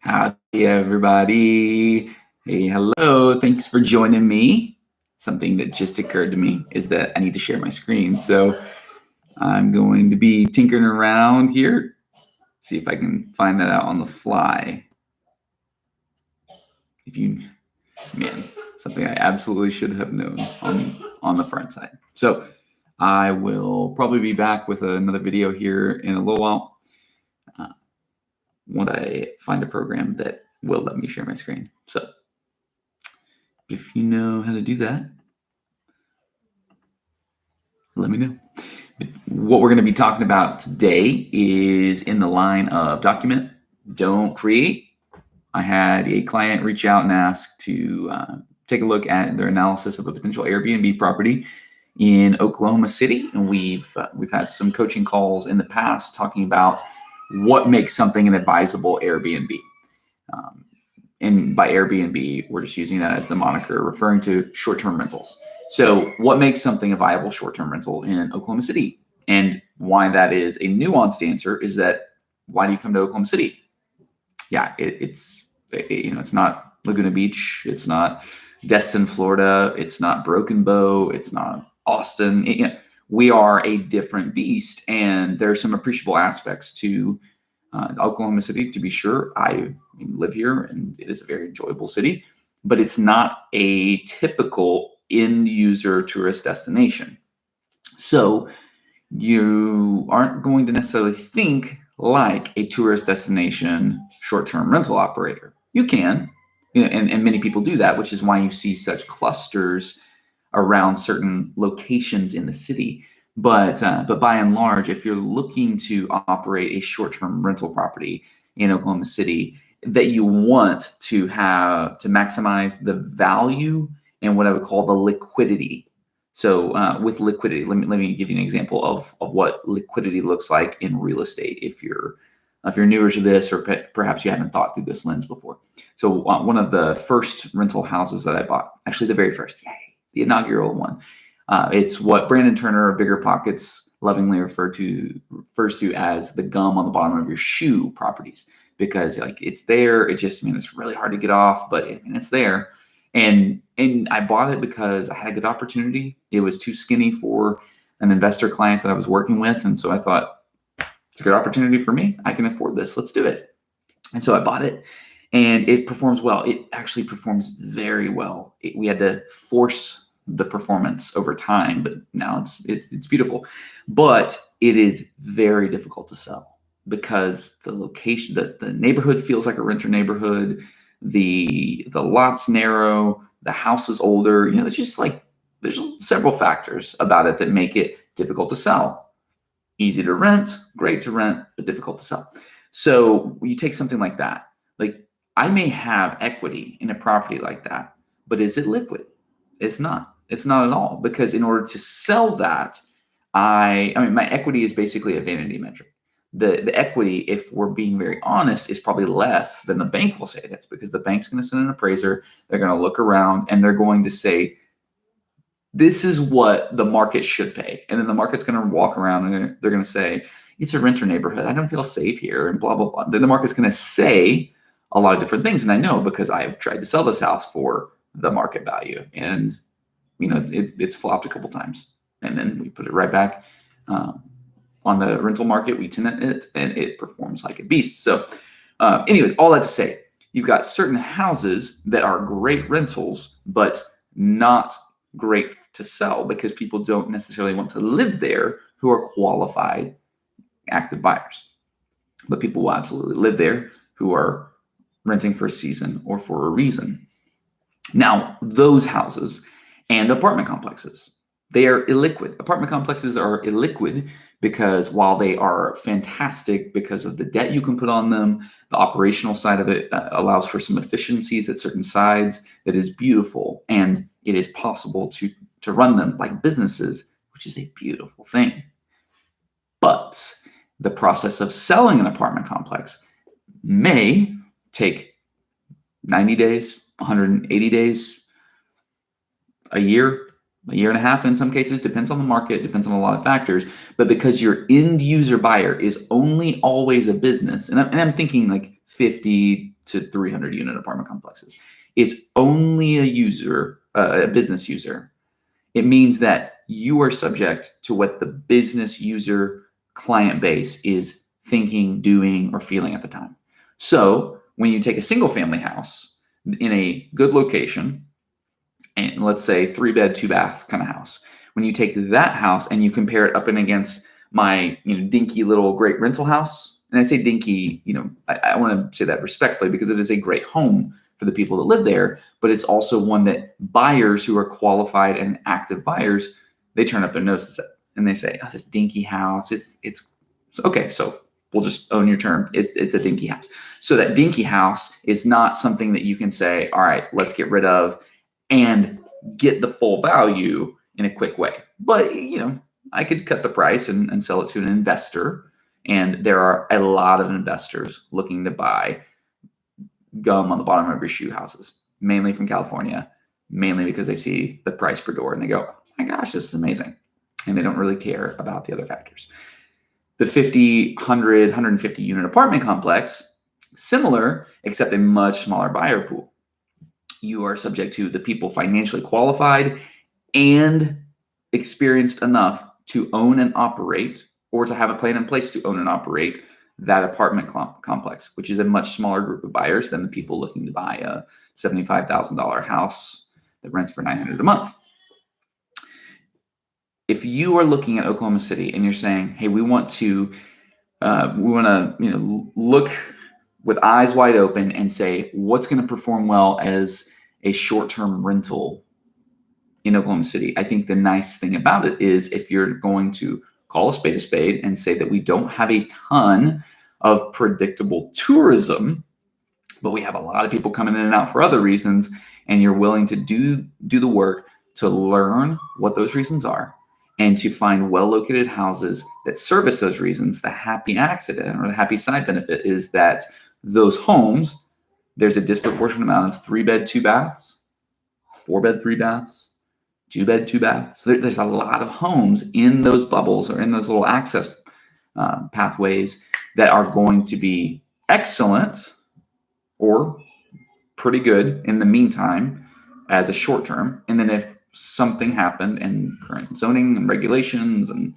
Howdy, everybody. Hey, hello. Thanks for joining me. Something that just occurred to me is that I need to share my screen. So I'm going to be tinkering around here, see if I can find that out on the fly. Something I absolutely should have known on the front side. So I will probably be back with another video here in a little while. Once I find a program that will let me share my screen. So if you know how to do that, let me know. What we're going to be talking about today is in the line of document, don't create. I had a client reach out and ask to take a look at their analysis of a potential Airbnb property in Oklahoma City, and we've had some coaching calls in the past talking about what makes something an advisable Airbnb. And by Airbnb, we're just using that as the moniker, referring to short-term rentals. So what makes something a viable short-term rental in Oklahoma City? And why that is a nuanced answer is that, why do you come to Oklahoma City? Yeah, it's not Laguna Beach. It's not Destin, Florida. It's not Broken Bow. It's not Austin. We are a different beast, and there are some appreciable aspects to Oklahoma City, to be sure. I live here, and it is a very enjoyable city, but it's not a typical end user tourist destination. So you aren't going to necessarily think like a tourist destination short-term rental operator. You can, and many people do that, which is why you see such clusters around certain locations in the city. But by and large, if you're looking to operate a short-term rental property in Oklahoma City, that you want to have to maximize the value and what I would call the liquidity. So with liquidity, let me give you an example of what liquidity looks like in real estate. If you're newer to this, or perhaps you haven't thought through this lens before. So one of the first rental houses that I bought, actually the very first, the inaugural one. It's what Brandon Turner of Bigger Pockets lovingly refers to as the gum on the bottom of your shoe properties, because it's there. It just, it's really hard to get off, but it's there. And I bought it because I had a good opportunity. It was too skinny for an investor client that I was working with. And so I thought, it's a good opportunity for me. I can afford this. Let's do it. And so I bought it, and it performs well. It actually performs very well. We had to force the performance over time, but now it's beautiful. But it is very difficult to sell because the location, the neighborhood feels like a renter neighborhood. The lot's narrow, the house is older. It's just there's several factors about it that make it difficult to sell. Easy to rent, great to rent, but difficult to sell. So you take something like that. I may have equity in a property like that, but is it liquid? It's not. It's not at all, because in order to sell that, my equity is basically a vanity metric. The equity, if we're being very honest, is probably less than the bank will say it is, because the bank's going to send an appraiser. They're going to look around, and they're going to say, this is what the market should pay. And then the market's going to walk around, and they're going to say, it's a renter neighborhood. I don't feel safe here, and blah, blah, blah. Then the market's going to say a lot of different things. And I know, because I've tried to sell this house for the market value, and it's flopped a couple times, and then we put it right back on the rental market. We tenant it, and it performs like a beast. So anyways, all that to say, you've got certain houses that are great rentals, but not great to sell, because people don't necessarily want to live there who are qualified active buyers. But people will absolutely live there who are renting for a season or for a reason. Now, those houses and apartment complexes, they are illiquid. Apartment complexes are illiquid because while they are fantastic because of the debt you can put on them, the operational side of it allows for some efficiencies at certain sides that is beautiful, and it is possible to run them like businesses, which is a beautiful thing. But the process of selling an apartment complex may take 90 days, 180 days, a year and a half in some cases, depends on the market, depends on a lot of factors. But because your end user buyer is only always a business, and I'm thinking 50 to 300 unit apartment complexes. It's only a business user. It means that you are subject to what the business user client base is thinking, doing, or feeling at the time. So when you take a single family house in a good location, and let's say 3-bed, 2-bath kind of house, when you take that house and you compare it up and against my dinky little great rental house, and I say dinky, I want to say that respectfully because it is a great home for the people that live there, but it's also one that buyers who are qualified and active buyers, they turn up their noses at and they say, "Oh, this dinky house, it's okay." So we'll just own your term. It's a dinky house. So that dinky house is not something that you can say, "All right, let's get rid of and get the full value in a quick way." But I could cut the price and sell it to an investor, and there are a lot of investors looking to buy gum on the bottom of your shoe houses, mainly from California, mainly because they see the price per door and they go, "Oh my gosh, this is amazing." And they don't really care about the other factors. The 50, 100, 150 unit apartment complex, similar, except a much smaller buyer pool. You are subject to the people financially qualified and experienced enough to own and operate, or to have a plan in place to own and operate that apartment complex, which is a much smaller group of buyers than the people looking to buy a $75,000 house that rents for $900 a month. If you are looking at Oklahoma City and you're saying, "Hey, we want to look with eyes wide open and say what's going to perform well as a short-term rental in Oklahoma City," I think the nice thing about it is if you're going to call a spade and say that we don't have a ton of predictable tourism, but we have a lot of people coming in and out for other reasons, and you're willing to do the work to learn what those reasons are and to find well-located houses that service those reasons, the happy accident or the happy side benefit is that those homes, there's a disproportionate amount of 3-bed, 2-baths, 4-bed, 3-baths, 2-bed, 2-baths. There's a lot of homes in those bubbles or in those little access pathways that are going to be excellent or pretty good in the meantime as a short term. And then if something happened and current zoning and regulations and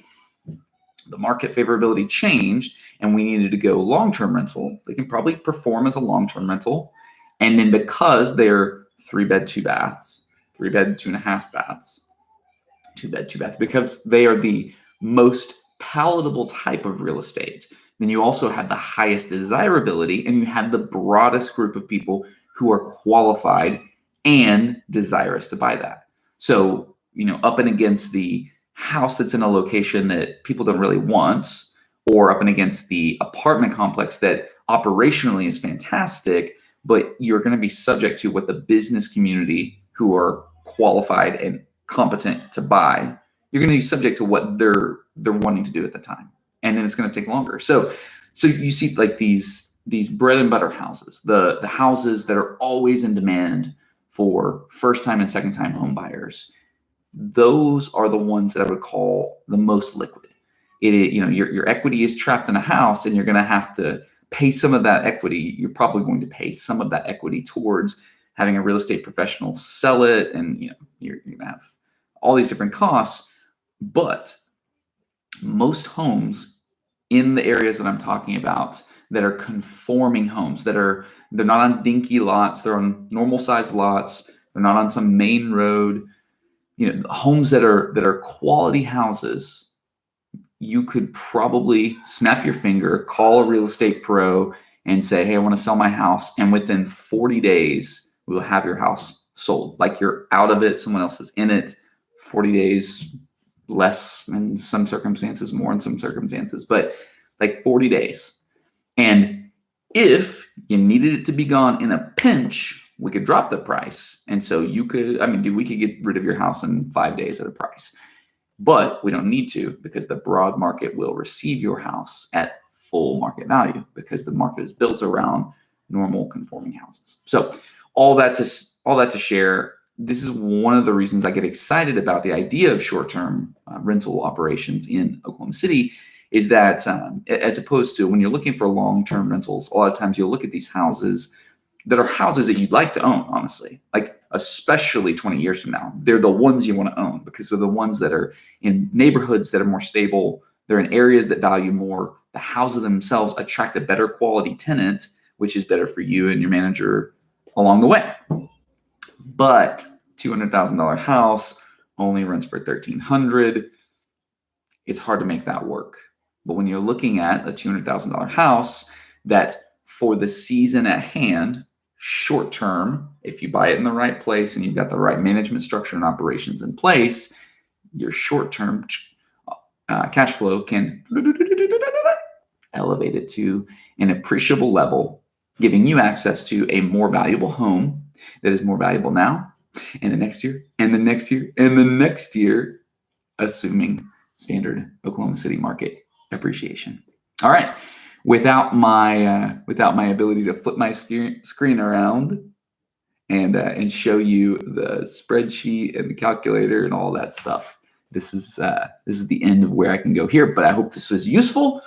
the market favorability changed and we needed to go long-term rental, they can probably perform as a long-term rental. And then because they're 3-bed, 2-baths, 3-bed, 2.5 baths, 2-bed, 2 baths, because they are the most palatable type of real estate, then you also have the highest desirability and you have the broadest group of people who are qualified and desirous to buy that. So, up and against the house that's in a location that people don't really want, or up and against the apartment complex that operationally is fantastic, but you're going to be subject to what the business community who are qualified and competent to buy, you're going to be subject to what they're wanting to do at the time. And then it's going to take longer. So you see like these bread and butter houses, the houses that are always in demand for first time and second time home buyers. Those are the ones that I would call the most liquid. Your equity is trapped in a house and you're going to have to pay some of that equity. You're probably going to pay some of that equity towards having a real estate professional sell it. And you're going to have all these different costs, but most homes in the areas that I'm talking about that are conforming homes, they're not on dinky lots, they're on normal sized lots, they're not on some main road, homes that are quality houses, you could probably snap your finger, call a real estate pro and say, "Hey, I want to sell my house." And within 40 days, we'll have your house sold. Like you're out of it, someone else is in it. 40 days, less in some circumstances, more in some circumstances, but like 40 days. And if you needed it to be gone in a pinch, we could drop the price. And so we could get rid of your house in 5 days at a price. But we don't need to, because the broad market will receive your house at full market value because the market is built around normal conforming houses. So all that to share, this is one of the reasons I get excited about the idea of short-term rental operations in Oklahoma City, is that as opposed to when you're looking for long-term rentals, a lot of times you'll look at these houses that are houses that you'd like to own, honestly, like especially 20 years from now. They're the ones you want to own because they're the ones that are in neighborhoods that are more stable. They're in areas that value more. The houses themselves attract a better quality tenant, which is better for you and your manager along the way. But $200,000 house only rents for $1,300. It's hard to make that work. But when you're looking at a $200,000 house that for the season at hand, short term, if you buy it in the right place and you've got the right management structure and operations in place, your short term cash flow can elevate it to an appreciable level, giving you access to a more valuable home that is more valuable now and the next year and the next year and the next year, assuming standard Oklahoma City market appreciation. All right. Without my ability to flip my screen around and show you the spreadsheet and the calculator and all that stuff, this is the end of where I can go here. But I hope this was useful,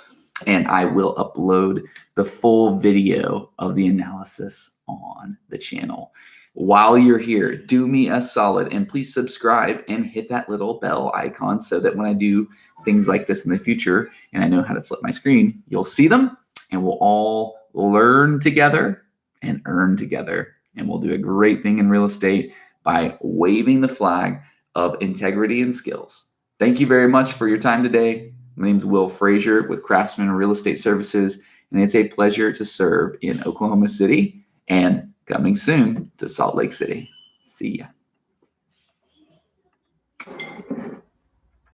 and I will upload the full video of the analysis on the channel. While you're here, do me a solid and please subscribe and hit that little bell icon so that when I do things like this in the future and I know how to flip my screen, you'll see them and we'll all learn together and earn together. And we'll do a great thing in real estate by waving the flag of integrity and skills. Thank you very much for your time today. My name is Will Frazier with Craftsman Real Estate Services, and it's a pleasure to serve in Oklahoma City and coming soon to Salt Lake City. See ya.